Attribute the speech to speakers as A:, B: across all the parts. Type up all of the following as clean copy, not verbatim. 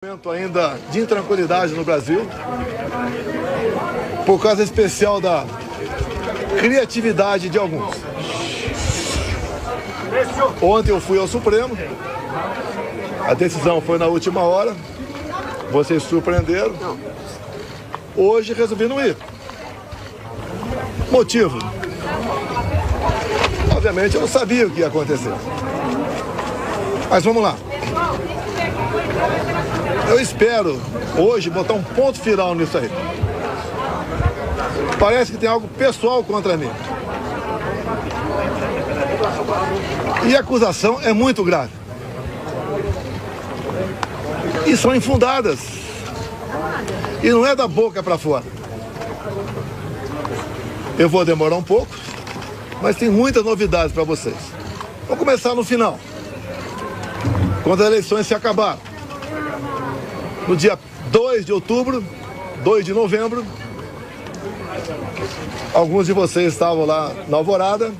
A: Momento ainda de intranquilidade no Brasil, por causa especial da criatividade de alguns. Ontem eu fui ao Supremo, a decisão foi na última hora, vocês surpreenderam. Hoje resolvi não ir. Motivo? Obviamente eu não sabia o que ia acontecer. Mas vamos lá. Eu espero hoje botar um ponto final nisso aí. Parece que tem algo pessoal contra mim. E a acusação é muito grave. E são infundadas. E não é da boca para fora. Eu vou demorar um pouco, mas tem muitas novidades para vocês. Vamos começar no final. Quando as eleições se acabaram. No dia 2 de outubro, 2 de novembro, alguns de vocês estavam lá na Alvorada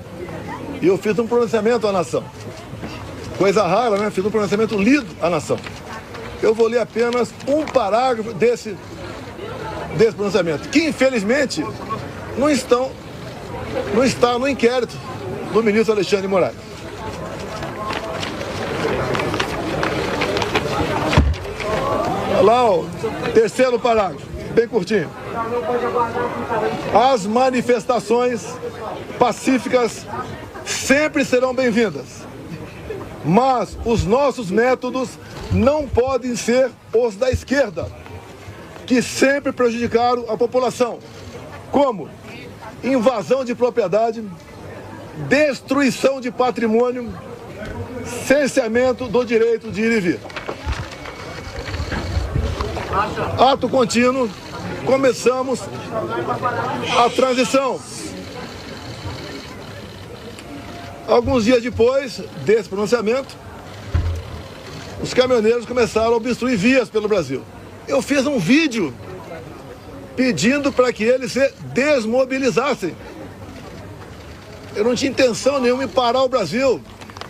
A: e eu fiz um pronunciamento à nação. Coisa rara, né? Fiz um pronunciamento lido à nação. Eu vou ler apenas um parágrafo desse pronunciamento, que infelizmente não está no inquérito do ministro Alexandre de Moraes. Lá, o terceiro parágrafo, bem curtinho. As manifestações pacíficas sempre serão bem-vindas, mas os nossos métodos não podem ser os da esquerda, que sempre prejudicaram a população, como invasão de propriedade, destruição de patrimônio, cerceamento do direito de ir e vir. Ato contínuo, começamos a transição. Alguns dias depois desse pronunciamento, os caminhoneiros começaram a obstruir vias pelo Brasil. Eu fiz um vídeo pedindo para que eles se desmobilizassem. Eu não tinha intenção nenhuma em parar o Brasil,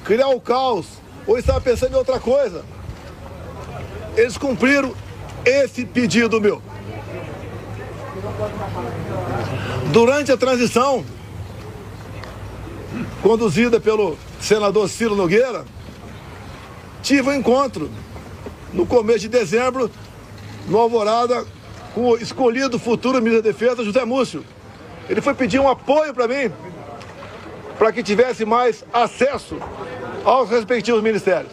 A: criar o caos, ou estava pensando em outra coisa. Eles cumpriram esse pedido meu. Durante a transição, conduzida pelo senador Ciro Nogueira, tive um encontro no começo de dezembro, no Alvorada, com o escolhido futuro ministro da Defesa, José Múcio. Ele foi pedir um apoio para mim, para que tivesse mais acesso aos respectivos ministérios.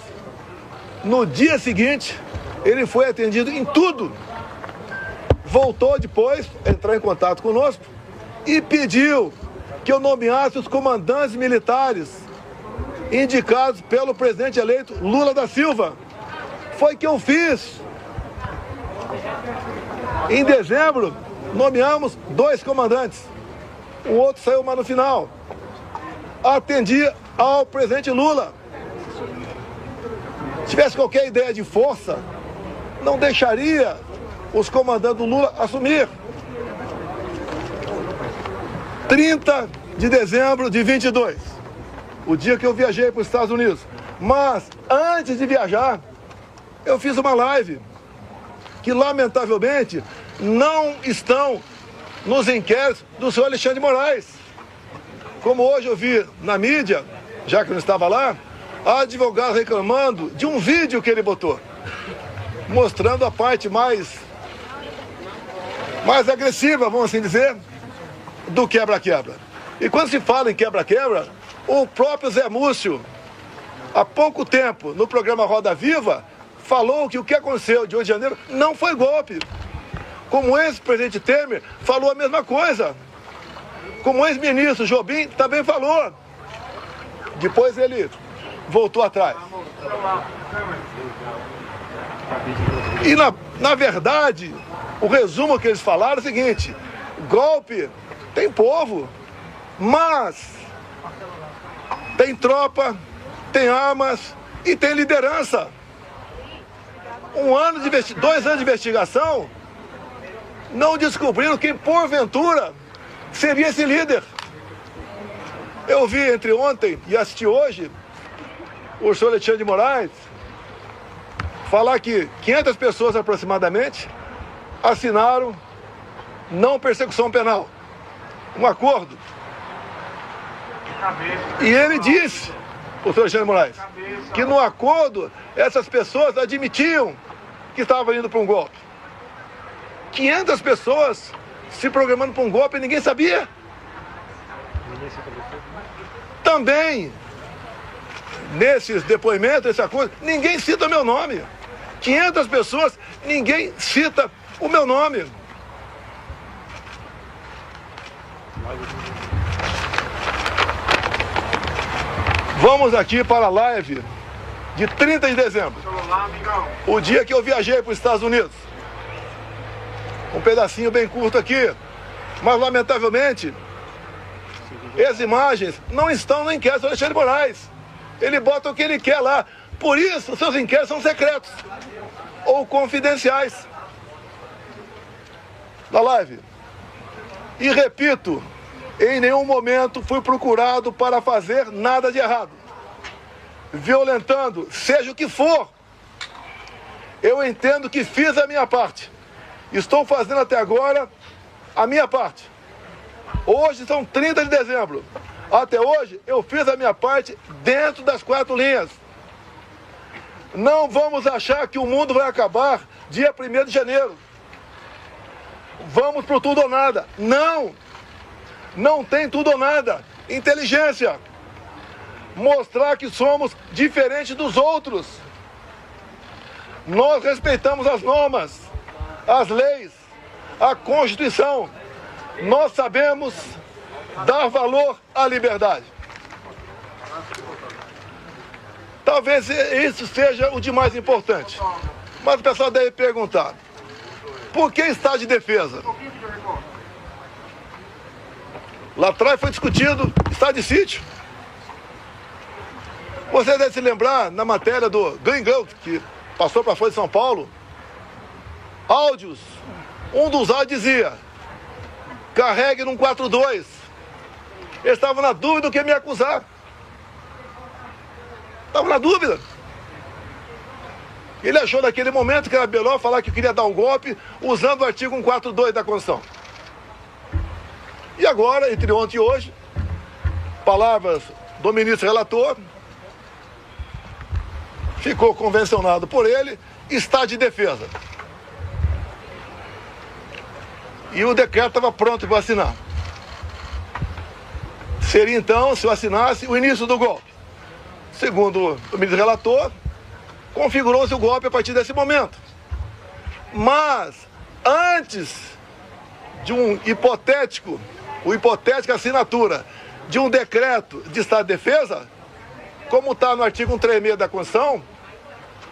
A: No dia seguinte, ele foi atendido em tudo. Voltou depois, entrou em contato conosco e pediu que eu nomeasse os comandantes militares indicados pelo presidente eleito Lula da Silva. Foi que eu fiz. Em dezembro, nomeamos 2 comandantes. O outro saiu mais no final. Atendi ao presidente Lula. Se tivesse qualquer ideia de força, não deixaria os comandantes do Lula assumir. 30 de dezembro de 22, o dia que eu viajei para os Estados Unidos. Mas, antes de viajar, eu fiz uma live que, lamentavelmente, não estão nos inquéritos do senhor Alexandre de Moraes. Como hoje eu vi na mídia, já que eu não estava lá, advogados reclamando de um vídeo que ele botou, mostrando a parte mais agressiva, vamos assim dizer, do quebra-quebra. E quando se fala em quebra-quebra, o próprio Zé Múcio, há pouco tempo, no programa Roda Viva, falou que o que aconteceu de 8 de janeiro não foi golpe. Como o ex-presidente Temer falou a mesma coisa. Como o ex-ministro Jobim também falou. Depois ele voltou atrás. E na verdade, o resumo que eles falaram é o seguinte: golpe tem povo, mas tem tropa, tem armas e tem liderança. 2 anos de investigação não descobriram quem porventura seria esse líder. Eu vi entre ontem e assisti hoje o senhor Alexandre de Moraes falar que 500 pessoas aproximadamente assinaram não persecução penal, um acordo. E ele disse, o senhor Alexandre Moraes, que no acordo essas pessoas admitiam que estavam indo para um golpe. 500 pessoas se programando para um golpe e ninguém sabia. Também, nesses depoimentos, esse acordo, ninguém cita meu nome. 500 pessoas, ninguém cita o meu nome. Vamos aqui para a live de 30 de dezembro, o dia que eu viajei para os Estados Unidos. Um pedacinho bem curto aqui, mas lamentavelmente as imagens não estão no inquérito do Alexandre Moraes. Ele bota o que ele quer lá. Por isso, seus inquéritos são secretos ou confidenciais. Da live. E repito, em nenhum momento fui procurado para fazer nada de errado, violentando, seja o que for. Eu entendo que fiz a minha parte. Estou fazendo até agora a minha parte. Hoje são 30 de dezembro. Até hoje eu fiz a minha parte dentro das 4 linhas. Não vamos achar que o mundo vai acabar dia 1º de janeiro. Vamos pro tudo ou nada. Não! Não tem tudo ou nada. Inteligência. Mostrar que somos diferentes dos outros. Nós respeitamos as normas, as leis, a Constituição. Nós sabemos dar valor à liberdade. Talvez isso seja o de mais importante. Mas o pessoal deve perguntar, por que estado de defesa? Lá atrás foi discutido estado de sítio. Você deve se lembrar, na matéria do Green Gold, que passou para a Folha de São Paulo, áudios. Um dos áudios dizia, carregue num 4-2. Eles estavam na dúvida do que me acusar. Estavam na dúvida. Ele achou naquele momento que era melhor falar que queria dar um golpe usando o artigo 142 da Constituição. E agora, entre ontem e hoje, palavras do ministro relator, ficou convencionado por ele, estado de defesa. E o decreto estava pronto para assinar. Seria então, se eu assinasse, o início do golpe. Segundo o ministro relator, configurou-se o golpe a partir desse momento. Mas, antes de hipotética assinatura de um decreto de estado de defesa, como está no artigo 136 da Constituição,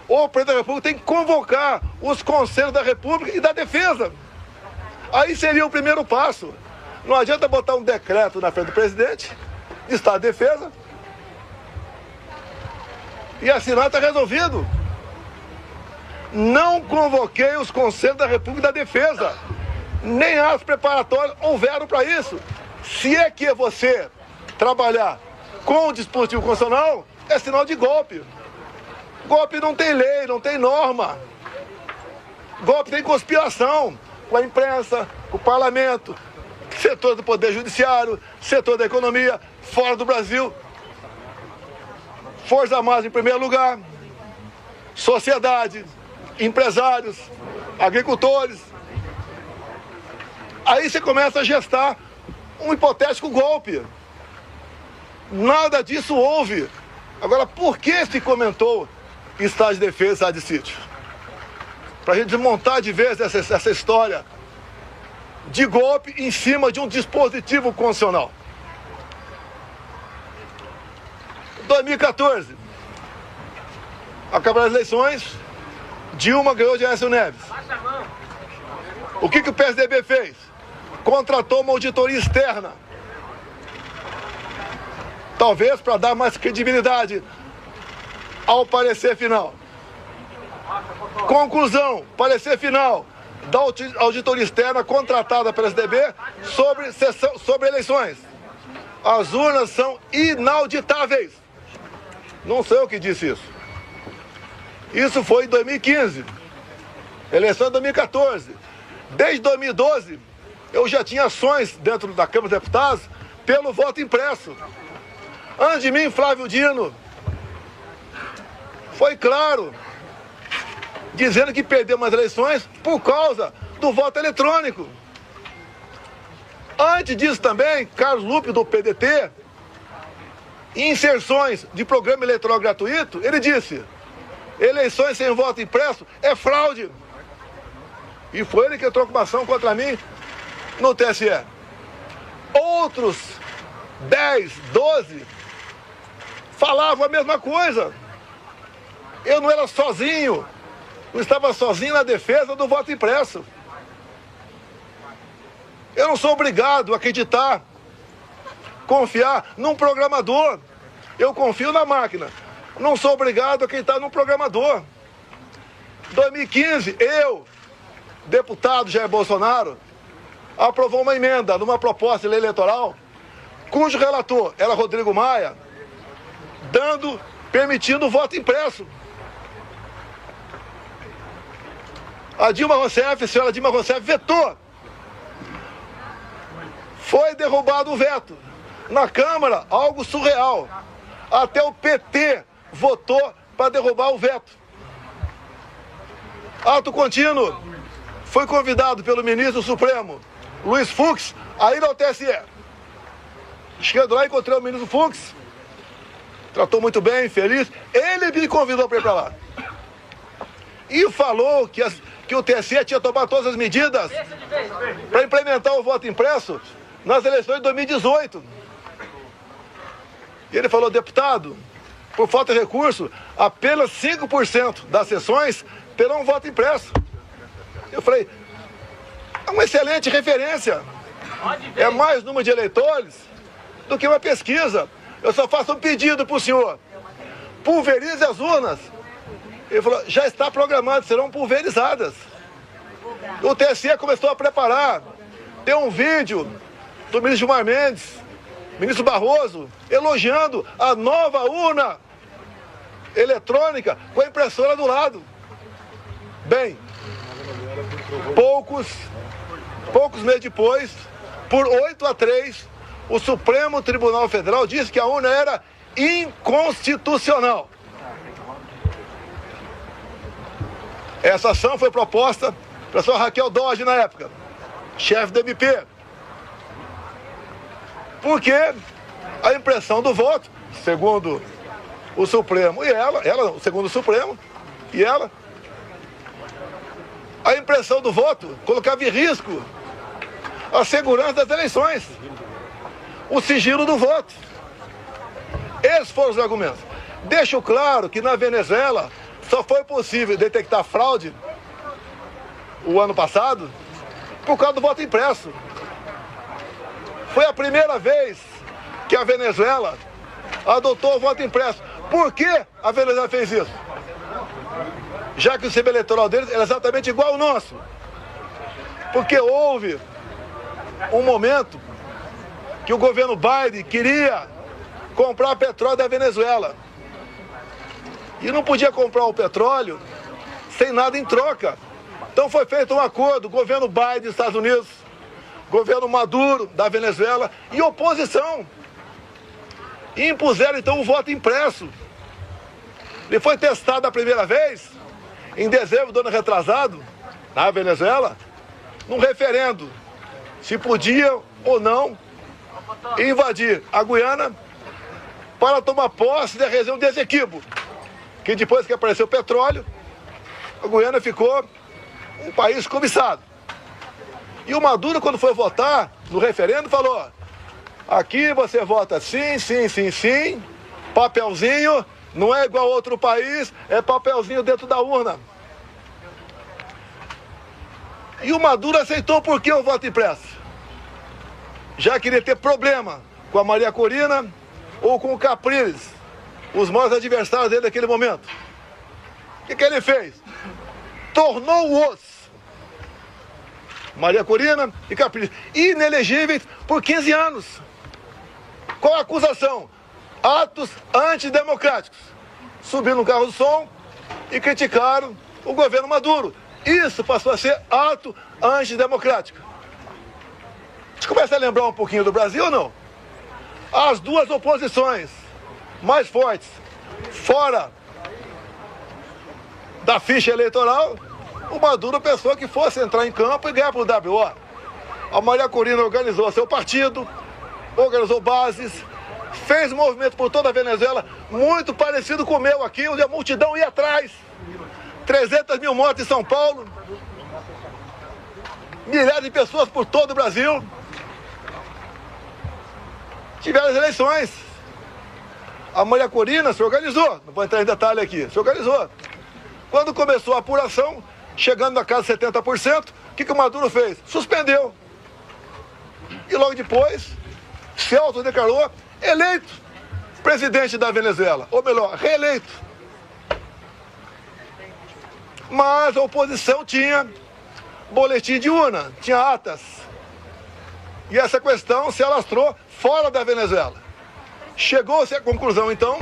A: o presidente da República tem que convocar os conselhos da República e da Defesa. Aí seria o primeiro passo. Não adianta botar um decreto na frente do presidente de estado de defesa e assinar, está resolvido. Não convoquei os conselhos da República e da Defesa. Nem as preparatórias houveram para isso. Se é que você trabalhar com o dispositivo constitucional, é sinal de golpe. Golpe não tem lei, não tem norma. Golpe tem conspiração com a imprensa, com o parlamento, setor do poder judiciário, setor da economia, fora do Brasil. Forças Armadas em primeiro lugar, sociedade, empresários, agricultores. Aí você começa a gestar um hipotético golpe. Nada disso houve. Agora, por que se comentou estado de defesa e estado de sítio? Para a gente desmontar de vez essa história de golpe em cima de um dispositivo constitucional. 2014, acabaram as eleições, Dilma ganhou de Aécio Neves. O que o PSDB fez? Contratou uma auditoria externa. Talvez para dar mais credibilidade ao parecer final. Conclusão, parecer final da auditoria externa contratada pela PSDB sobre eleições. As urnas são inauditáveis. Não sei eu que disse isso. Isso foi em 2015. Eleição de 2014. Desde 2012, eu já tinha ações dentro da Câmara dos Deputados pelo voto impresso. Antes de mim, Flávio Dino foi claro, dizendo que perdeu umas eleições por causa do voto eletrônico. Antes disso também, Carlos Lupe, do PDT, em inserções de programa eleitoral gratuito, ele disse: eleições sem voto impresso é fraude. E foi ele que entrou com uma ação contra mim no TSE. Outros 10, 12 falavam a mesma coisa. Eu não era sozinho, não estava sozinho na defesa do voto impresso. Eu não sou obrigado a acreditar, confiar num programador. Eu confio na máquina. Não sou obrigado a acreditar num programador. Em 2015, deputado Jair Bolsonaro, aprovou uma emenda numa proposta de lei eleitoral, cujo relator era Rodrigo Maia, permitindo o voto impresso. A senhora Dilma Rousseff vetou. Foi derrubado o veto. Na Câmara, algo surreal. Até o PT votou para derrubar o veto. Ato contínuo. Foi convidado pelo ministro Supremo, Luiz Fux, a ir ao TSE. Chegando lá, encontrei o ministro Fux. Tratou muito bem, feliz. Ele me convidou para ir para lá. E falou que o TSE tinha tomado todas as medidas para implementar o voto impresso nas eleições de 2018. E ele falou: deputado, por falta de recurso, apenas 5% das sessões terão voto impresso. Eu falei: é uma excelente referência. É mais número de eleitores do que uma pesquisa. Eu só faço um pedido para o senhor: pulverize as urnas. Ele falou: já está programado, serão pulverizadas. O TSE começou a preparar. Tem um vídeo do ministro Gilmar Mendes, ministro Barroso, elogiando a nova urna eletrônica com a impressora do lado. Bem, poucos meses depois, por 8-3, o Supremo Tribunal Federal disse que a urna era inconstitucional. Essa ação foi proposta pela senhora Raquel Dodge na época, chefe do MP. Porque a impressão do voto, segundo o Supremo e ela, segundo o Supremo e ela, a impressão do voto colocava em risco a segurança das eleições, o sigilo do voto. Esses foram os argumentos. Deixo claro que na Venezuela só foi possível detectar fraude o ano passado por causa do voto impresso. Foi a primeira vez que a Venezuela adotou o voto impresso. Por que a Venezuela fez isso? Já que o sistema eleitoral deles era exatamente igual ao nosso. Porque houve um momento que o governo Biden queria comprar petróleo da Venezuela. E não podia comprar o petróleo sem nada em troca. Então foi feito um acordo, governo Biden dos Estados Unidos, governo Maduro da Venezuela e oposição. E impuseram então o voto impresso. Ele foi testado a primeira vez em dezembro do ano retrasado, na Venezuela, num referendo, se podia ou não invadir a Guiana para tomar posse da região de Essequibo, que depois que apareceu o petróleo, a Guiana ficou um país cobiçado. E o Maduro, quando foi votar no referendo, falou: aqui você vota sim, sim, sim, sim, papelzinho, não é igual a outro país, é papelzinho dentro da urna. E o Maduro aceitou por que o voto impresso? Já queria ter problema com a Maria Corina ou com o Capriles, os maiores adversários dele naquele momento. O que ele fez? Tornou-os, Maria Corina e Capriles, inelegíveis por 15 anos. Qual a acusação? Atos antidemocráticos. Subiu no carro do som e criticaram o governo Maduro. Isso passou a ser ato antidemocrático. A gente começa a lembrar um pouquinho do Brasil ou não? As duas oposições mais fortes, fora da ficha eleitoral, o Maduro pensou que fosse entrar em campo e ganhar para o WO. A Maria Corina organizou seu partido, organizou bases, fez movimento por toda a Venezuela, muito parecido com o meu aqui, onde a multidão ia atrás. 300 mil mortes em São Paulo, milhares de pessoas por todo o Brasil. Tiveram as eleições. A Maria Corina se organizou, não vou entrar em detalhe aqui, se organizou. Quando começou a apuração, chegando na casa de 70%, o que o Maduro fez? Suspendeu. E logo depois, se autodeclarou eleito presidente da Venezuela, ou melhor, reeleito. Mas a oposição tinha boletim de urna, tinha atas. E essa questão se alastrou fora da Venezuela. Chegou-se à conclusão, então,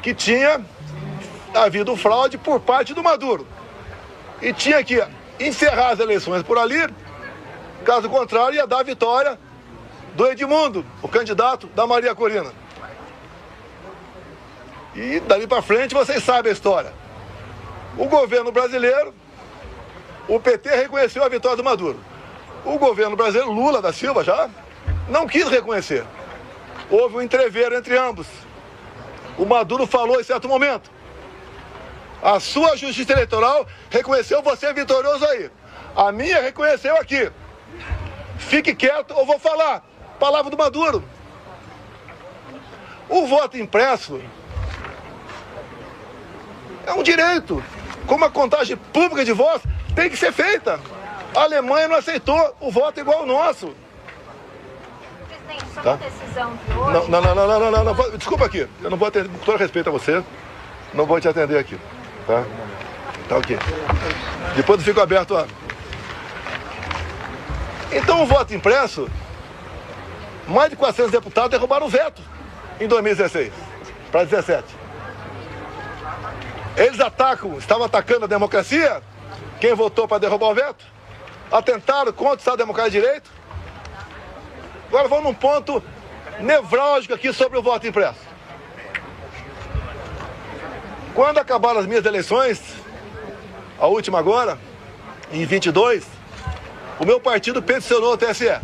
A: que tinha havido fraude por parte do Maduro. E tinha que encerrar as eleições por ali, caso contrário, ia dar a vitória do Edmundo, o candidato da Maria Corina. E dali para frente vocês sabem a história. O governo brasileiro, o PT reconheceu a vitória do Maduro. O governo brasileiro, Lula da Silva já, não quis reconhecer. Houve um entreveiro entre ambos. O Maduro falou em certo momento: a sua justiça eleitoral reconheceu você vitorioso aí. A minha reconheceu aqui. Fique quieto ou vou falar. Palavra do Maduro. O voto impresso é um direito. Como a contagem pública de votos tem que ser feita. A Alemanha não aceitou o voto igual ao nosso.
B: Presidente, sobre a decisão de hoje...
A: Não. Desculpa aqui. Eu não vou atender, com todo respeito a você, não vou te atender aqui. Tá? Tá ok. Depois eu fico aberto a... Então o voto impresso, mais de 400 deputados derrubaram o veto em 2016 para 2017. Eles estavam atacando a democracia, quem votou para derrubar o veto, atentaram contra o Estado Democrático de Direito. Agora vamos num ponto nevrálgico aqui sobre o voto impresso. Quando acabaram as minhas eleições, a última agora, em 22, o meu partido peticionou o TSE.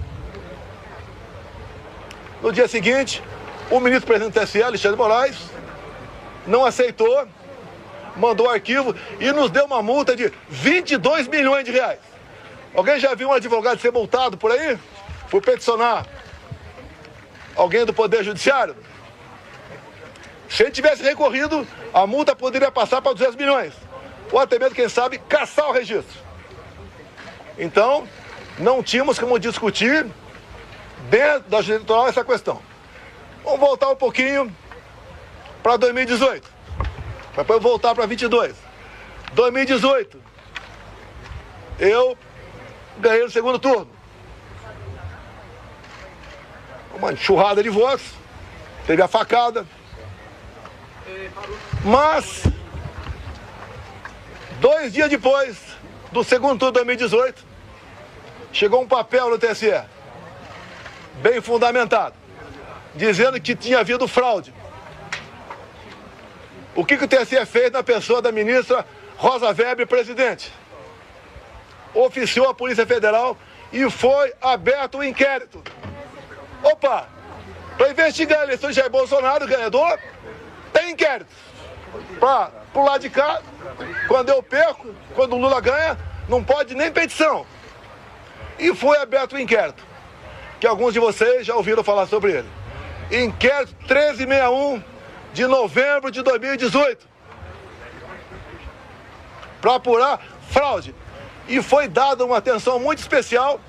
A: No dia seguinte, o ministro-presidente do TSE, Alexandre de Moraes, não aceitou, mandou arquivo e nos deu uma multa de 22 milhões de reais. Alguém já viu um advogado ser multado por aí? Por peticionar alguém do Poder Judiciário? Se ele tivesse recorrido, a multa poderia passar para 200 milhões. Ou até mesmo, quem sabe, caçar o registro. Então, não tínhamos como discutir dentro da justiça eleitoral essa questão. Vamos voltar um pouquinho para 2018. Para depois voltar para 22. 2018, eu ganhei no segundo turno. Uma enxurrada de votos, teve a facada. Mas, 2 dias depois do segundo turno de 2018, chegou um papel no TSE, bem fundamentado, dizendo que tinha havido fraude. O que o TSE fez na pessoa da ministra Rosa Weber, presidente? Oficiou a Polícia Federal e foi aberto um inquérito. Opa! Para investigar a eleição de Jair Bolsonaro, ganhador, tem inquérito. Para pro lado de cá, quando eu perco, quando o Lula ganha, não pode nem petição. E foi aberto o inquérito, que alguns de vocês já ouviram falar sobre ele. Inquérito 1361 de novembro de 2018. Para apurar fraude. E foi dada uma atenção muito especial,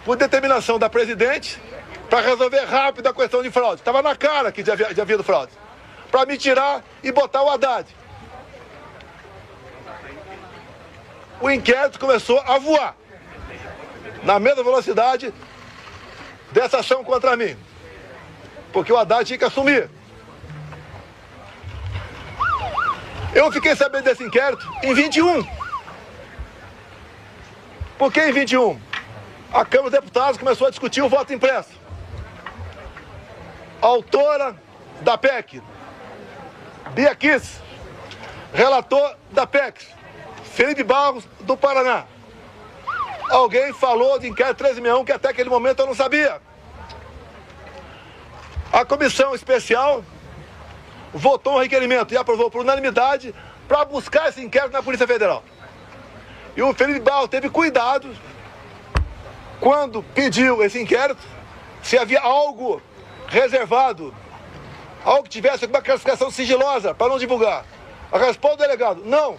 A: por determinação da presidente, para resolver rápido a questão de fraude. Estava na cara que já havia havido fraude. Para me tirar e botar o Haddad. O inquérito começou a voar na mesma velocidade dessa ação contra mim. Porque o Haddad tinha que assumir Eu fiquei sabendo desse inquérito em 21. Por que em 21? A Câmara dos Deputados começou a discutir o voto impresso. A autora da PEC, Bia Kicis, relator da PEC, Felipe Barros, do Paraná. Alguém falou de inquérito 1361 que até aquele momento eu não sabia. A comissão especial votou um requerimento e aprovou por unanimidade para buscar esse inquérito na Polícia Federal. E o Felipe Barros teve cuidado, quando pediu esse inquérito, se havia algo reservado, algo que tivesse alguma classificação sigilosa para não divulgar. A resposta do delegado, não.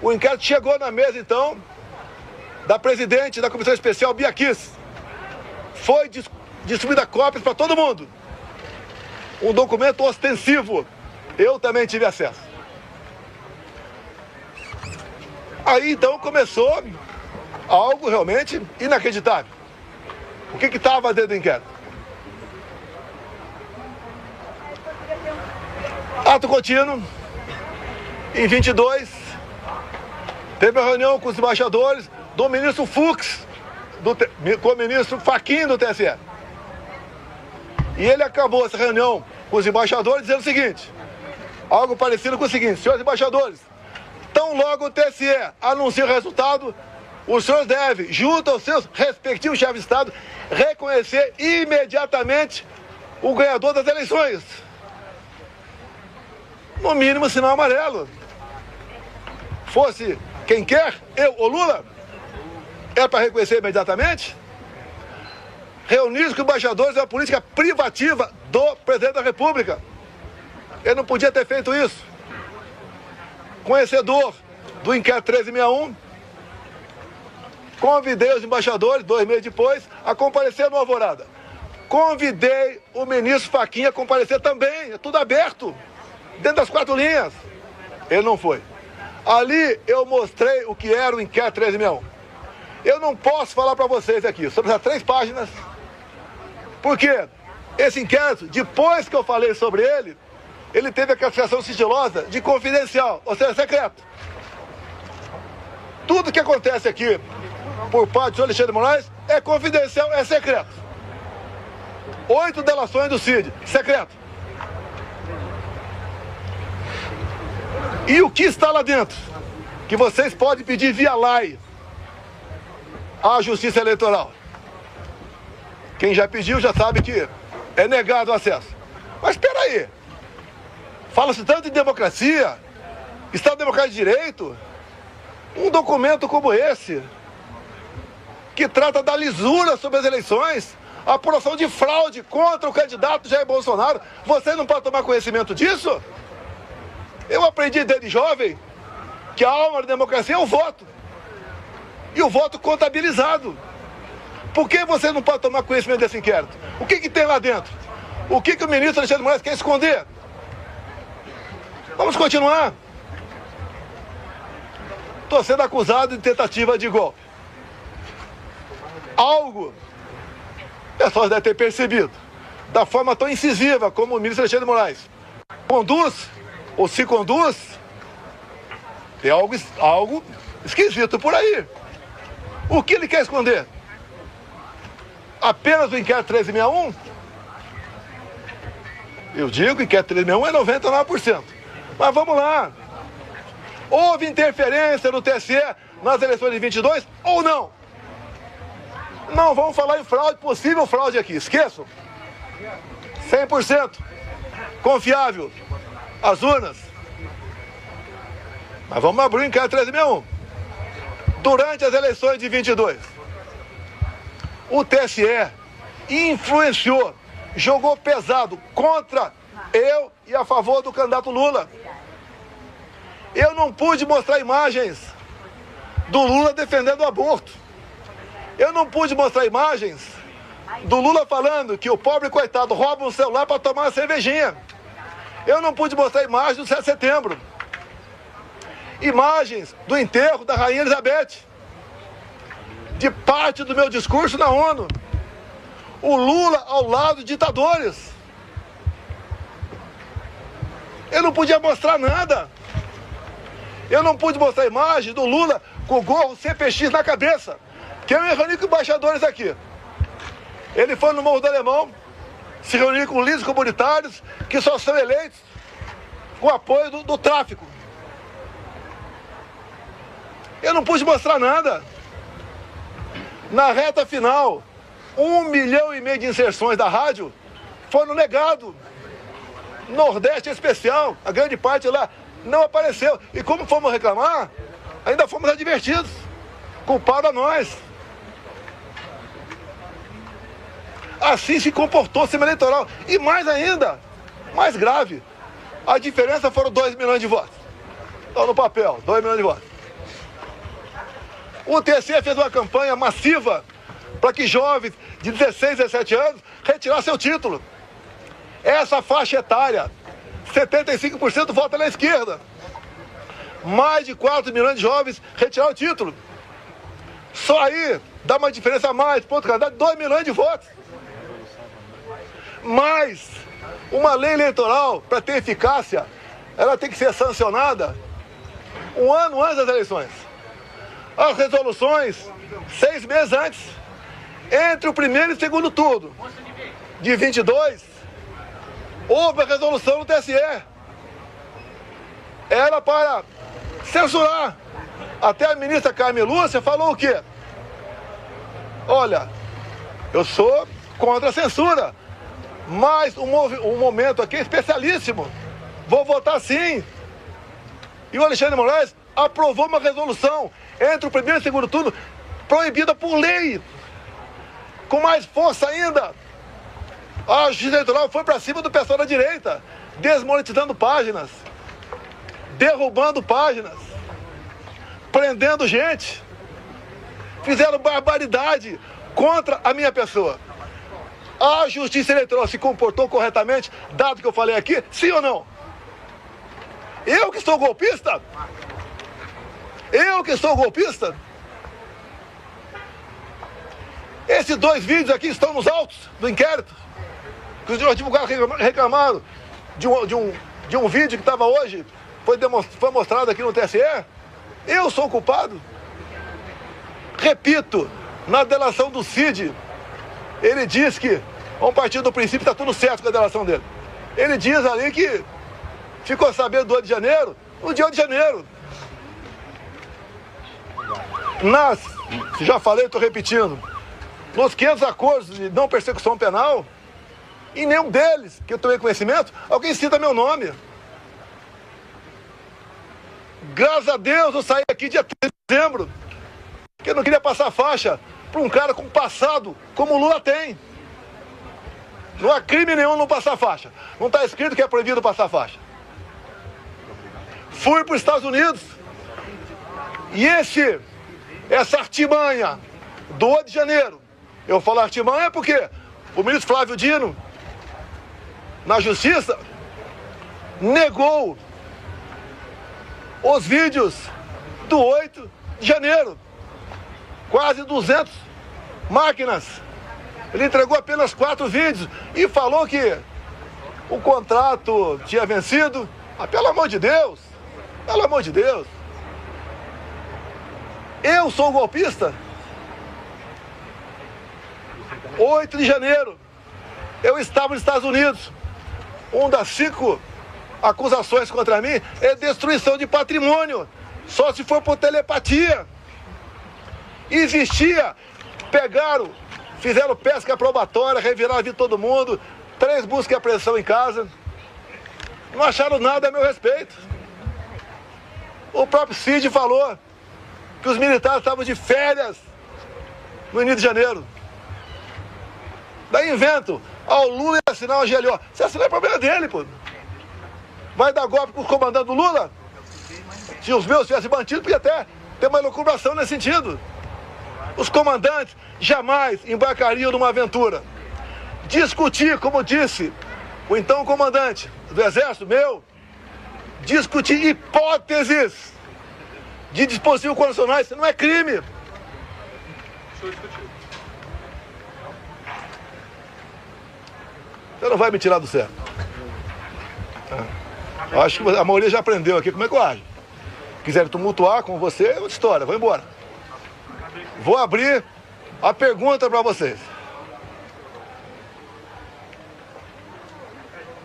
A: O inquérito chegou na mesa, então, da presidente da comissão especial, Bia Kicis. Foi distribuída cópias para todo mundo. Um documento ostensivo. Eu também tive acesso. Aí, então, começou algo realmente inacreditável. O que estava dentro do inquérito? Ato contínuo, em 22, teve uma reunião com os embaixadores do ministro Fux, com o ministro Fachin do TSE. E ele acabou essa reunião com os embaixadores dizendo o seguinte, algo parecido com o seguinte, senhores embaixadores, tão logo o TSE anuncia o resultado, os senhores devem, junto aos seus respectivos chefes de Estado, reconhecer imediatamente o ganhador das eleições. No mínimo, sinal amarelo. Fosse quem quer, eu ou Lula, é para reconhecer imediatamente? Reunir-se com embaixadores é uma política privativa do presidente da República. Ele não podia ter feito isso. Conhecedor do inquérito 1361, convidei os embaixadores, 2 meses depois, a comparecer no Alvorada. Convidei o ministro Fachin a comparecer também, é tudo aberto, dentro das 4 linhas. Ele não foi. Ali eu mostrei o que era o inquérito 1361. Eu não posso falar para vocês aqui sobre essas 3 páginas, porque esse inquérito, depois que eu falei sobre ele, ele teve a classificação sigilosa de confidencial, ou seja, secreto. Tudo que acontece aqui, por parte do senhor Alexandre de Moraes, é confidencial, é secreto. 8 delações do CID, secreto. E o que está lá dentro? Que vocês podem pedir via lei à Justiça Eleitoral. Quem já pediu já sabe que é negado o acesso. Mas espera aí. Fala-se tanto em democracia, Estado Democrático de Direito, um documento como esse, que trata da lisura sobre as eleições, a apuração de fraude contra o candidato Jair Bolsonaro, você não pode tomar conhecimento disso? Eu aprendi desde jovem que a alma da democracia é o voto. E o voto contabilizado. Por que você não pode tomar conhecimento desse inquérito? O que tem lá dentro? O que o ministro Alexandre de Moraes quer esconder? Vamos continuar. Estou sendo acusado de tentativa de golpe. Algo, o pessoal deve ter percebido, da forma tão incisiva como o ministro Alexandre de Moraes conduz, ou se conduz, tem algo esquisito por aí. O que ele quer esconder? Apenas o inquérito 1361? Eu digo que o inquérito 1361 é 99%. Mas vamos lá. Houve interferência no TSE nas eleições de 22 ou não? Não, vamos falar em fraude, possível fraude aqui. Esqueçam. 100% confiável. As urnas. Mas vamos abrir o inquérito 1361. Durante as eleições de 22, o TSE influenciou, jogou pesado contra eu e a favor do candidato Lula. Eu não pude mostrar imagens do Lula defendendo o aborto. Eu não pude mostrar imagens do Lula falando que o pobre coitado rouba um celular para tomar uma cervejinha. Eu não pude mostrar imagens do 7 de setembro. Imagens do enterro da Rainha Elizabeth. De parte do meu discurso na ONU. O Lula ao lado de ditadores. Eu não podia mostrar nada. Eu não pude mostrar a imagem do Lula com o gorro CPX na cabeça, que eu me reuni com embaixadores aqui. Ele foi no Morro do Alemão, se reunir com líderes comunitários que só são eleitos com apoio do tráfico. Eu não pude mostrar nada. Na reta final, 1,5 milhão de inserções da rádio foram negados. Nordeste especial, a grande parte lá não apareceu. E como fomos reclamar, ainda fomos advertidos. Culpado a nós. Assim se comportou o sistema eleitoral. E mais ainda, mais grave, a diferença foram 2 milhões de votos. Estão no papel, 2 milhões de votos. O TSE fez uma campanha massiva para que jovens de 16, 17 anos retirassem seu título. Essa faixa etária, 75% vota na esquerda. Mais de 4 milhões de jovens retiraram o título. Só aí dá uma diferença a mais, ponto candidato, 2 milhões de votos. Mas uma lei eleitoral, para ter eficácia, ela tem que ser sancionada um ano antes das eleições. As resoluções, 6 meses antes. Entre o primeiro e o segundo turno de 22, houve a resolução do TSE. Era para censurar. Até a ministra Carmen Lúcia falou o quê? Olha, eu sou contra a censura, mas o momento aqui é especialíssimo. Vou votar sim. E o Alexandre de Moraes aprovou uma resolução entre o primeiro e o segundo turno, proibida por lei. Com mais força ainda, a Justiça Eleitoral foi para cima do pessoal da direita, desmonetizando páginas, derrubando páginas, prendendo gente. Fizeram barbaridade contra a minha pessoa. A Justiça Eleitoral se comportou corretamente, dado que eu falei aqui, sim ou não? Eu que sou golpista? Eu que sou golpista? Esses 2 vídeos aqui estão nos autos do inquérito. Que os advogados reclamaram de um vídeo que estava hoje, foi mostrado aqui no TSE. Eu sou o culpado. Repito, na delação do Cid, ele diz que, vamos partir do princípio, está tudo certo com a delação dele. Ele diz ali que ficou sabendo do 8 de janeiro, no dia 8 de janeiro. Já falei, estou repetindo, nos 500 acordos de não persecução penal, em nenhum deles, que eu tomei conhecimento, alguém cita meu nome. Graças a Deus eu saí aqui dia 3 de dezembro, porque eu não queria passar faixa para um cara com passado como o Lula tem. Não há crime nenhum não passar faixa. Não está escrito que é proibido passar faixa. Fui para os Estados Unidos e essa artimanha do 8 de janeiro, eu falo artimanha porque o ministro Flávio Dino, na Justiça, negou os vídeos do 8 de janeiro. Quase 200 máquinas. Ele entregou apenas 4 vídeos e falou que o contrato tinha vencido. Ah, pelo amor de Deus! Pelo amor de Deus! Eu sou golpista? 8 de janeiro, eu estava nos Estados Unidos. Uma das 5 acusações contra mim é destruição de patrimônio, só se for por telepatia. Existia, fizeram pesca probatória, reviraram a vida de todo mundo, 3 buscas e apreensão em casa. Não acharam nada a meu respeito. O próprio Cid falou que os militares estavam de férias no início de janeiro. Daí invento, o Lula ia assinar uma GLO. Se assinar é problema dele, pô. Vai dar golpe com os comandantes do Lula? Se os meus tivessem mantido, podia até ter uma elucubração nesse sentido. Os comandantes jamais embarcariam numa aventura. Discutir, como disse o então comandante do Exército, discutir hipóteses de dispositivos constitucionais, isso não é crime. Você não vai me tirar do sério. Acho que a maioria já aprendeu aqui como é que eu ajo. quiserem tumultuar com você, é outra história, vou embora. Vou abrir a pergunta para vocês.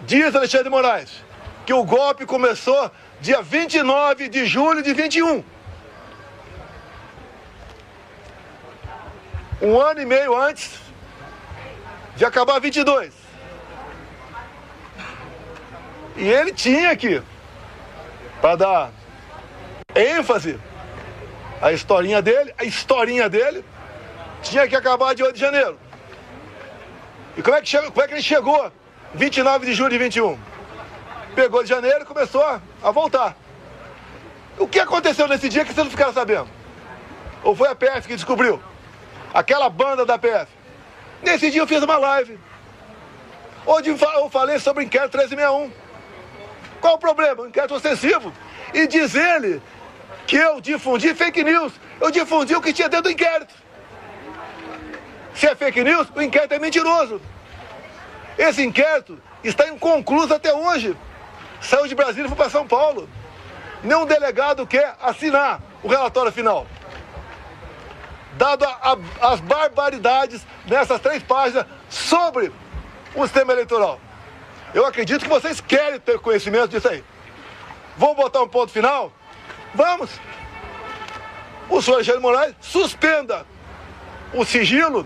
A: Diz Alexandre de Moraes que o golpe começou dia 29 de julho de 21. Um ano e meio antes de acabar 22. E ele tinha aqui, para dar ênfase à historinha dele, tinha que acabar de 8 de janeiro. E como é que ele chegou 29 de julho de 21? Pegou de janeiro e começou a voltar. O que aconteceu nesse dia que vocês não ficaram sabendo? Ou foi a PF que descobriu? Aquela banda da PF. Nesse dia eu fiz uma live, onde eu falei sobre o inquérito 1361. Qual o problema? O inquérito ostensivo. E diz ele que eu difundi fake news. Eu difundi o que tinha dentro do inquérito. Se é fake news, o inquérito é mentiroso. Esse inquérito está inconcluso até hoje. Saiu de Brasília e foi para São Paulo. Nenhum delegado quer assinar o relatório final. Dado as barbaridades nessas 3 páginas sobre o sistema eleitoral. Eu acredito que vocês querem ter conhecimento disso aí. Vamos botar um ponto final? Vamos! O senhor Alexandre de Moraes suspenda o sigilo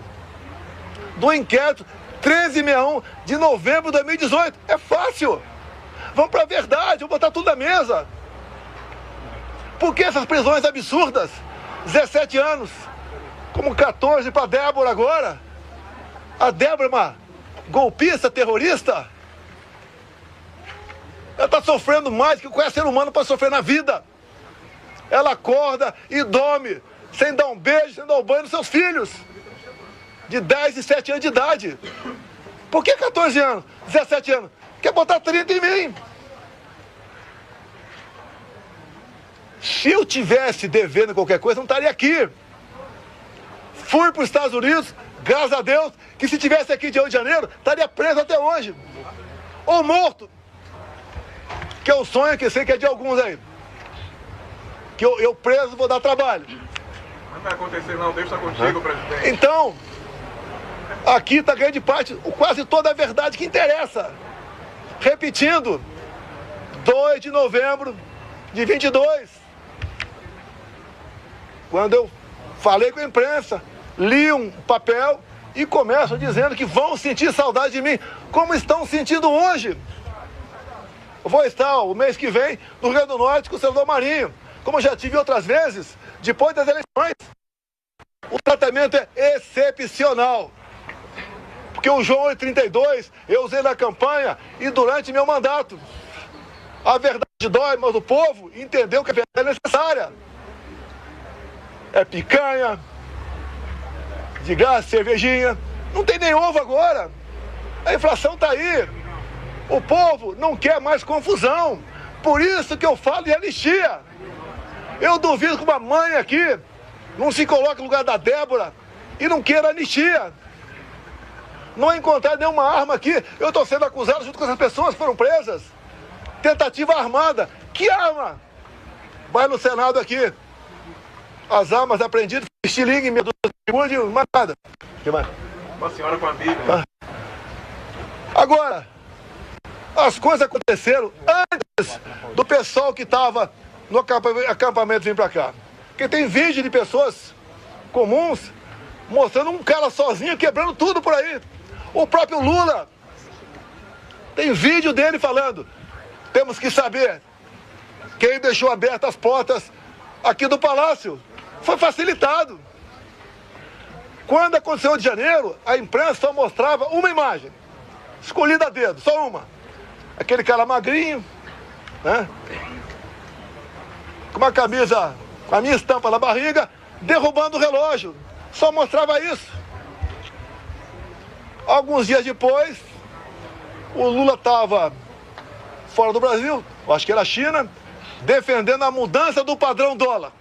A: do inquérito 1361 de novembro de 2018. É fácil! Vamos para a verdade, vamos botar tudo na mesa. Por que essas prisões absurdas? 17 anos, como 14 para Débora agora. A Débora é uma golpista, terrorista. Ela está sofrendo mais que qualquer ser humano para sofrer na vida. Ela acorda e dorme, sem dar um beijo, sem dar um banho nos seus filhos. De 10 e 7 anos de idade. Por que 14 anos, 17 anos? Quer botar 30 em mim. Se eu tivesse devendo qualquer coisa, não estaria aqui. Fui para os Estados Unidos, graças a Deus, que se tivesse aqui de 8 de janeiro, estaria preso até hoje. Ou morto. Que é o sonho que eu sei que é de alguns aí. Que eu preso vou dar trabalho.
C: Não vai acontecer não, Deus está contigo, presidente.
A: Então, aqui está grande parte, quase toda a verdade que interessa. Repetindo, 2 de novembro de 22. Quando eu falei com a imprensa, li um papel e começam dizendo que vão sentir saudade de mim, como estão sentindo hoje. Eu vou estar o mês que vem no Rio Grande do Norte com o senador Marinho, como eu já tive outras vezes, depois das eleições. O tratamento é excepcional. Porque o João 832 eu usei na campanha e durante meu mandato. A verdade dói, mas o povo entendeu que a verdade é necessária. É picanha, de graça, cervejinha. Não tem nem ovo agora. A inflação está aí. O povo não quer mais confusão. Por isso que eu falo de anistia. Eu duvido que uma mãe aqui não se coloque no lugar da Débora e não queira anistia. Não encontrar nenhuma arma aqui. Eu estou sendo acusado junto com essas pessoas que foram presas. Tentativa armada. Que arma? Vai no Senado aqui. As armas apreendidas, estilingue, meia dúzia de mais nada. Que mais?
C: Uma senhora com a Bíblia.
A: Agora, as coisas aconteceram antes do pessoal que estava no acampamento vir para cá. Porque tem vídeo de pessoas comuns mostrando um cara sozinho quebrando tudo por aí. O próprio Lula tem vídeo dele falando: temos que saber quem deixou abertas as portas aqui do Palácio. Foi facilitado. Quando aconteceu o de janeiro, a imprensa só mostrava uma imagem, escolhida a dedo, só uma. Aquele cara magrinho, né? Com uma camisa, com a minha estampa na barriga, derrubando o relógio. Só mostrava isso. Alguns dias depois, o Lula estava fora do Brasil, acho que era a China, defendendo a mudança do padrão dólar.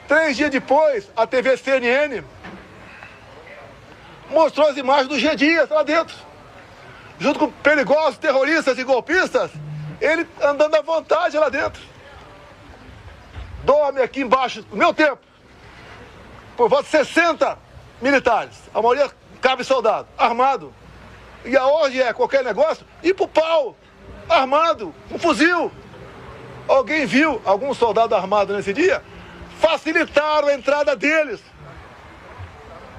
A: 3 dias depois, a TV CNN mostrou as imagens do G. Dias lá dentro. Junto com perigosos terroristas e golpistas, ele andando à vontade lá dentro. uniforme aqui embaixo, no meu tempo, por volta de 60 militares. A maioria cabe soldado, armado. E aonde é qualquer negócio, ir pro pau, armado, um fuzil. Alguém viu algum soldado armado nesse dia? Facilitaram a entrada deles.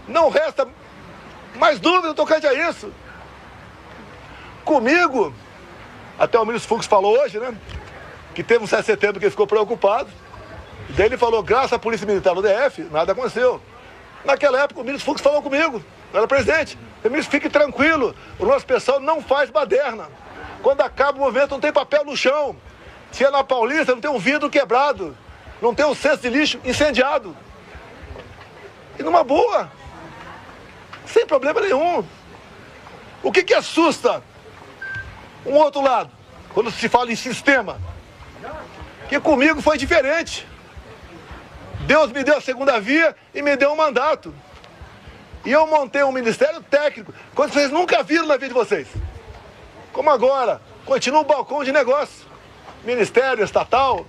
A: Não resta mais dúvida tocante a isso. Comigo, até o ministro Fux falou hoje, né? Que teve um 7 de setembro que ele ficou preocupado. Daí ele falou, graças à Polícia Militar do DF, nada aconteceu. Naquela época, o ministro Fux falou comigo, eu era presidente. O ministro, fique tranquilo, o nosso pessoal não faz baderna. Quando acaba o movimento, não tem papel no chão. Se é na Paulista, não tem um vidro quebrado. Não tem um cesto de lixo incendiado. E numa boa. Sem problema nenhum. O que assusta um outro lado, quando se fala em sistema? Que comigo foi diferente. Deus me deu a segunda via e me deu um mandato. E eu montei um ministério técnico, coisa que vocês nunca viram na vida de vocês. Como agora, continua o balcão de negócio. Ministério estatal,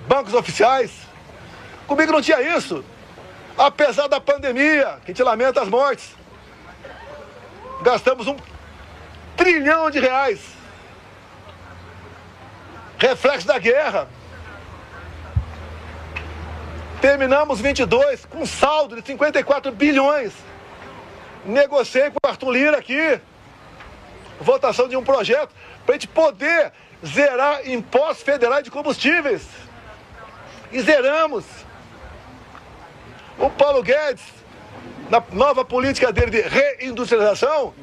A: bancos oficiais. Comigo não tinha isso. Apesar da pandemia, que te lamenta as mortes. Gastamos R$1 trilhão. Reflexo da guerra. Terminamos 22 com saldo de 54 bilhões. Negociei com o Arthur Lira aqui. Votação de um projeto para a gente poder zerar impostos federais de combustíveis. E zeramos. O Paulo Guedes, na nova política dele de reindustrialização,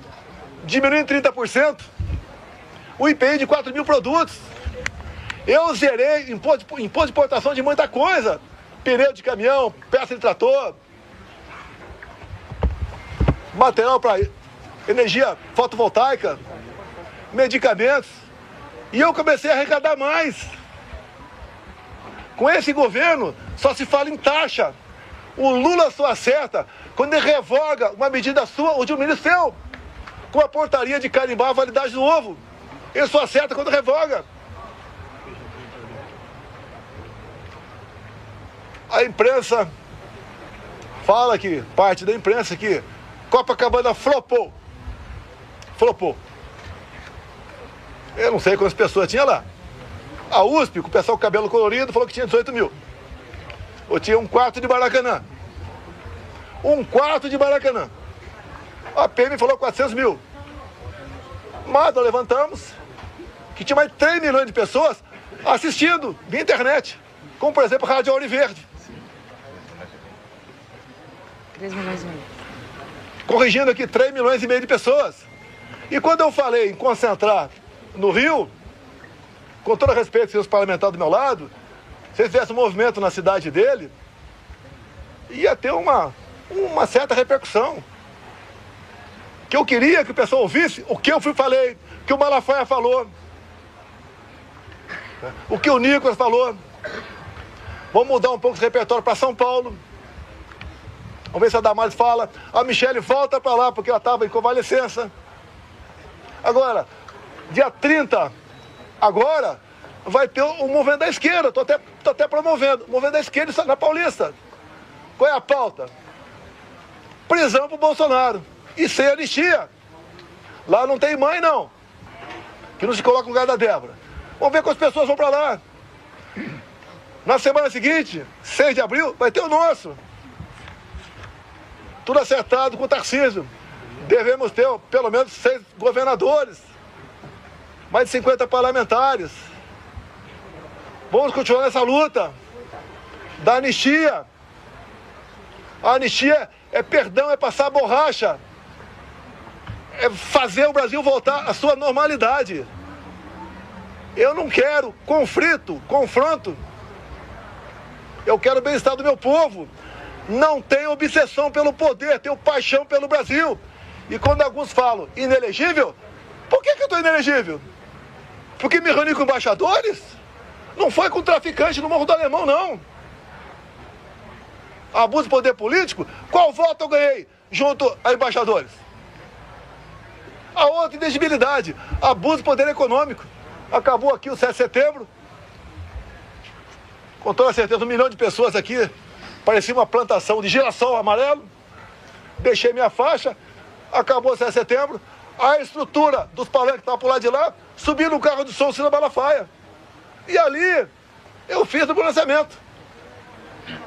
A: diminuiu em 30% o IPI de 4 mil produtos. Eu zerei imposto de importação de muita coisa. Pneu de caminhão, peça de trator, material para energia fotovoltaica, medicamentos. E eu comecei a arrecadar mais. Com esse governo, só se fala em taxa. O Lula só acerta quando ele revoga uma medida sua ou de um ministro seu, com a portaria de carimbar a validade do ovo. Ele só acerta quando revoga. A imprensa fala que, parte da imprensa, que Copacabana flopou. Flopou. Eu não sei quantas pessoas tinha lá. A USP, com o pessoal com cabelo colorido, falou que tinha 18 mil. Ou tinha um quarto de Maracanã. Um quarto de Maracanã. A PM falou 400 mil. Mas nós levantamos que tinha mais 3 milhões de pessoas assistindo via internet. Como, por exemplo, a Rádio Ouro Verde.
D: 3 milhões e meio.
A: Corrigindo aqui, 3 milhões e meio de pessoas. E quando eu falei em concentrar no Rio, com todo respeito, seus parlamentares do meu lado, se eles fizessem um movimento na cidade dele, ia ter uma certa repercussão. Que eu queria que o pessoal ouvisse o que eu falei, o que o Malafaia falou, o que o Nicolas falou. Vamos mudar um pouco esse repertório para São Paulo. Vamos ver se a Damares fala. A Michele volta para lá, porque ela estava em convalescença. Agora, dia 30, agora, vai ter um movimento da esquerda. Estou até promovendo. O movimento da esquerda na Paulista. Qual é a pauta? Prisão para o Bolsonaro. E sem anistia. Lá não tem mãe, não. Que não se coloca no lugar da Débora. Vamos ver quantas pessoas vão para lá. Na semana seguinte, 6 de abril, vai ter o nosso. Tudo acertado com o Tarcísio. Devemos ter pelo menos 6 governadores. Mais de 50 parlamentares. Vamos continuar nessa luta da anistia. A anistia é perdão, é passar borracha. É fazer o Brasil voltar à sua normalidade. Eu não quero conflito, confronto. Eu quero o bem-estar do meu povo. Não tenho obsessão pelo poder, tenho paixão pelo Brasil. E quando alguns falam inelegível, por que eu estou inelegível? Porque me reuni com embaixadores? Não foi com traficante no Morro do Alemão, não. Abuso de poder político? Qual voto eu ganhei junto a embaixadores? A outra inelegibilidade, abuso de poder econômico. Acabou aqui o 7 de setembro. com toda certeza, 1 milhão de pessoas aqui, parecia uma plantação de girassol amarelo. Deixei minha faixa, acabou o 7 de setembro, a estrutura dos palanques que estavam por lá de lá, subi no carro de som, Cida Malafaia. E ali, eu fiz o pronunciamento.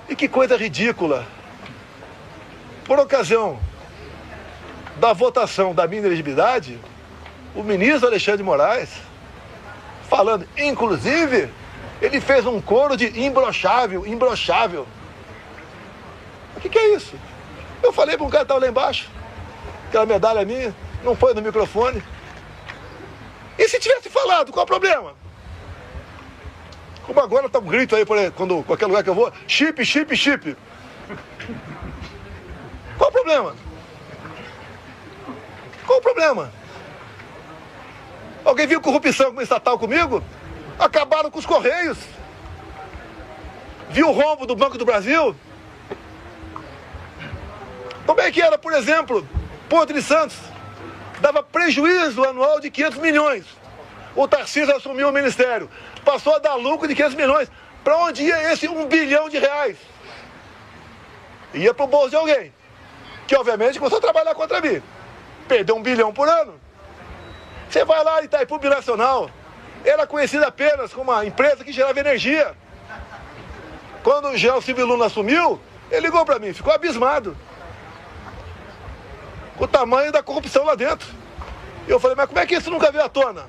A: E que coisa ridícula. Por ocasião da votação da minha elegibilidade, o ministro Alexandre de Moraes, falando, inclusive, ele fez um coro de imbrochável, imbrochável. O que é isso? Eu falei para um cara que estava lá embaixo, aquela medalha minha, não foi no microfone. E se tivesse falado, qual o problema? Como agora tá um grito aí, quando qualquer lugar que eu vou, chip, chip, chip. Qual o problema? Qual o problema? Alguém viu corrupção com estatal comigo? Acabaram com os Correios. Viu o rombo do Banco do Brasil? Como é que era, por exemplo, Porto de Santos? Dava prejuízo anual de 500 milhões. O Tarcísio assumiu o ministério. Passou a dar lucro de 500 milhões. Para onde ia esse 1 bilhão de reais? Ia para o bolso de alguém. Que, obviamente, começou a trabalhar contra mim. Perdeu 1 bilhão por ano. Você vai lá em Itaipu Binacional. Era conhecida apenas como uma empresa que gerava energia. Quando o General Silvio Luna assumiu, ele ligou para mim, ficou abismado. O tamanho da corrupção lá dentro. Eu falei, mas como é que isso nunca veio à tona?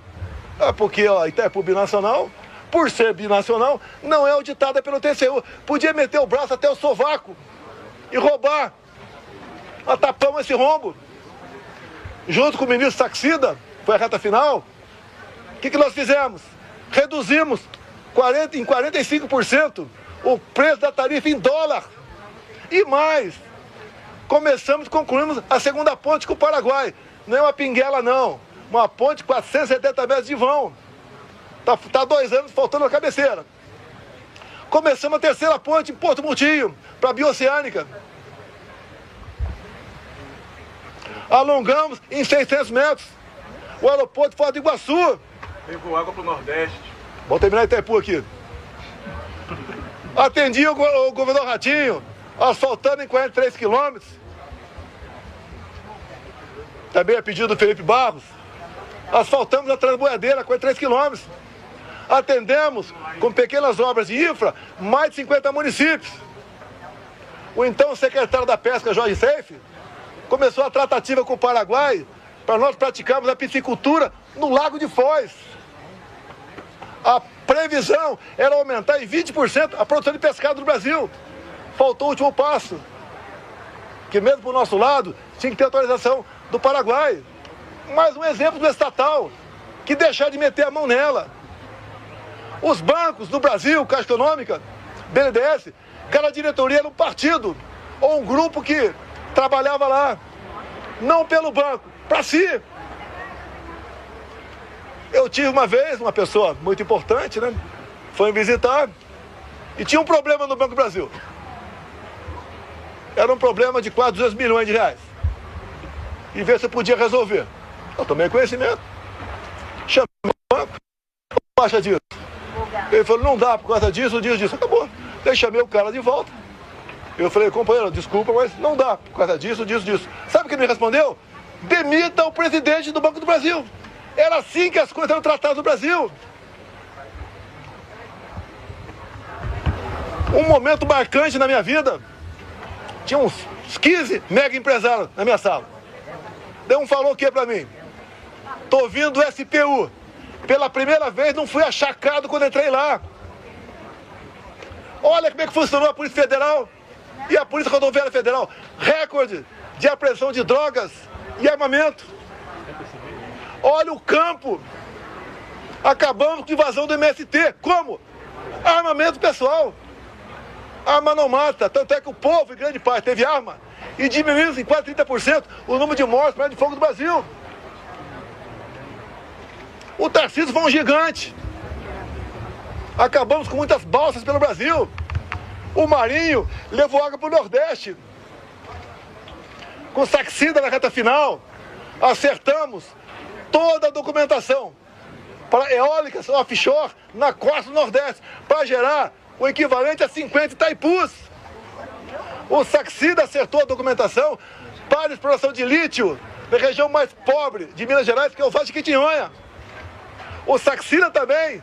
A: Ah, porque ó, Itaipu Binacional, por ser binacional, não é auditada pelo TCU. Podia meter o braço até o sovaco e roubar. Nós tapamos esse rombo. Junto com o ministro Saxida, foi a reta final. O que nós fizemos? Reduzimos em 45% o preço da tarifa em dólar. E mais, começamos e concluímos a segunda ponte com o Paraguai. Não é uma pinguela, não. Uma ponte de 470 metros de vão. Tá 2 anos faltando a cabeceira. Começamos a terceira ponte em Porto Murtinho, para a Bioceânica. Alongamos em 600 metros o aeroporto de Foz do Iguaçu.
C: Levou água para o Nordeste.
A: Vamos terminar Itaipu aqui. Atendi o governador Ratinho, asfaltando em 43 quilômetros. Também a pedido do Felipe Barros. Asfaltamos a Transboiadeira, 43 quilômetros. Atendemos, com pequenas obras de infra, mais de 50 municípios. O então secretário da Pesca, Jorge Seife, começou a tratativa com o Paraguai para nós praticarmos a piscicultura no Lago de Foz. A previsão era aumentar em 20% a produção de pescado no Brasil. Faltou o último passo, que mesmo para o nosso lado tinha que ter autorização do Paraguai. Mais um exemplo do estatal, que deixar de meter a mão nela. Os bancos do Brasil, Caixa Econômica, BNDES, cada diretoria era um partido, ou um grupo que trabalhava lá, não pelo banco, para si. Eu tive uma vez, uma pessoa muito importante, né? Foi me visitar e tinha um problema no Banco do Brasil. Era um problema de quase 200 milhões de reais. E ver se eu podia resolver. Eu tomei conhecimento. Chamei o banco. Como acha disso? Ele falou, não dá por causa disso, disso. Acabou. Daí chamei o cara de volta. Eu falei, companheiro, desculpa, mas não dá por causa disso. Sabe o que ele me respondeu? Demita o presidente do Banco do Brasil. Era assim que as coisas eram tratadas no Brasil. Um momento marcante na minha vida. Tinha uns 15 mega empresários na minha sala. Daí um falou o que pra mim? Tô vindo do SPU. Pela primeira vez não fui achacado quando entrei lá. Olha como é que funcionou a Polícia Federal e a Polícia Rodoviária Federal. Recorde de apreensão de drogas e armamento. Olha o campo. Acabamos com a invasão do MST. Como? Armamento pessoal. Arma não mata. Tanto é que o povo, em grande parte, teve arma. E diminuímos em quase 30% o número de mortes por arma de fogo do Brasil. O Tarcísio foi um gigante. Acabamos com muitas balsas pelo Brasil. O Marinho levou água para o Nordeste. Com Saxida na reta final, acertamos toda a documentação para eólicas offshore na costa do Nordeste, para gerar o equivalente a 50 Itaipus. O Saxida acertou a documentação para a exploração de lítio na região mais pobre de Minas Gerais, que é o Vale de Quitinhonha. O Saxida também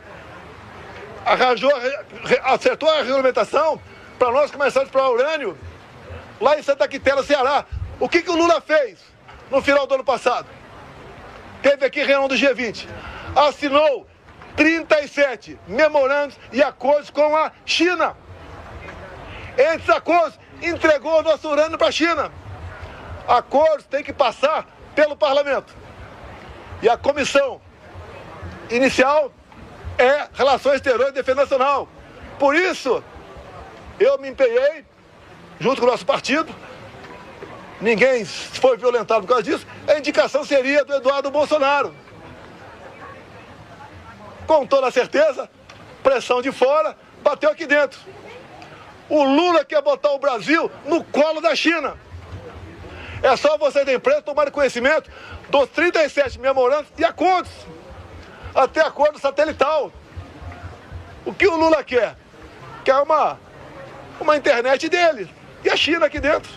A: acertou a regulamentação para nós começarmos a explorar urânio lá em Santa Quitéria, Ceará. O que o Lula fez no final do ano passado? Teve aqui reunião do G20. Assinou 37 memorandos e acordos com a China. Esses acordos entregou o nosso urânio para a China. Acordos têm que passar pelo parlamento. E a comissão inicial é Relações Exteriores e Defesa Nacional. Por isso, eu me empenhei, junto com o nosso partido, ninguém foi violentado por causa disso, a indicação seria do Eduardo Bolsonaro. Com toda certeza, pressão de fora, bateu aqui dentro. O Lula quer botar o Brasil no colo da China. É só vocês da imprensa tomarem conhecimento dos 37 memorandos e acordos, até acordo satelital. O que o Lula quer? Quer uma internet dele e a China aqui dentro.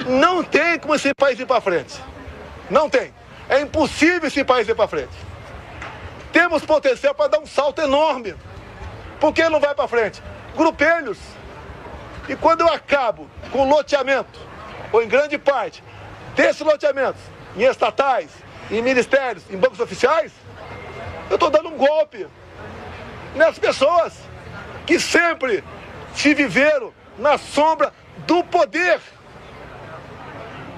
A: Não tem como esse país ir para frente. Não tem. É impossível esse país ir para frente. Temos potencial para dar um salto enorme. Por que não vai para frente? Grupelhos. E quando eu acabo com o loteamento, ou em grande parte, desses loteamentos, em estatais, em ministérios, em bancos oficiais, eu estou dando um golpe nessas pessoas que sempre se viveram na sombra do poder.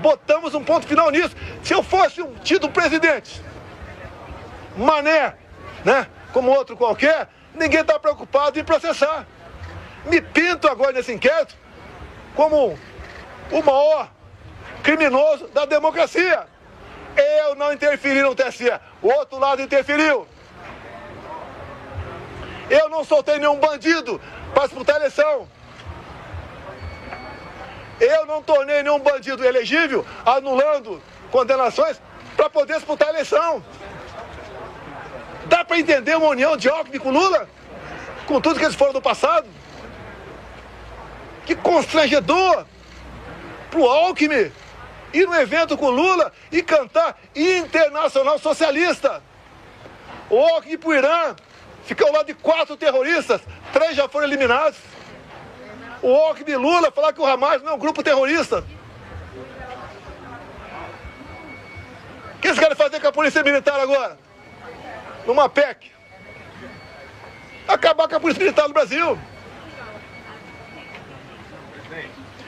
A: Botamos um ponto final nisso. Se eu fosse tido um presidente mané, né, como outro qualquer, ninguém está preocupado em processar. Me pinto agora nesse inquérito como o maior criminoso da democracia. Eu não interferi no TSE, o outro lado interferiu. Eu não soltei nenhum bandido para disputar a eleição. Eu não tornei nenhum bandido elegível, anulando condenações para poder disputar a eleição. Dá para entender uma união de Alckmin com Lula? Com tudo que eles foram do passado? Que constrangedor pro Alckmin ir num evento com Lula e cantar Internacional Socialista. O Alckmin pro Irã fica ao lado de 4 terroristas, 3 já foram eliminados. O Alckmin e Lula falar que o Hamas não é um grupo terrorista. O que eles querem fazer com a polícia militar agora? Numa PEC. Acabar com a polícia militar no Brasil.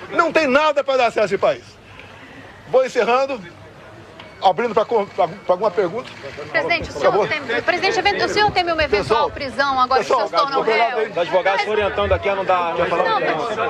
A: Não tem nada para dar acesso a esse país. Vou encerrando, abrindo para alguma pergunta.
B: Presidente, o senhor teme uma eventual prisão agora que o senhor se torna o réu?
C: Os advogados estão orientando aqui a não dar...
B: Não,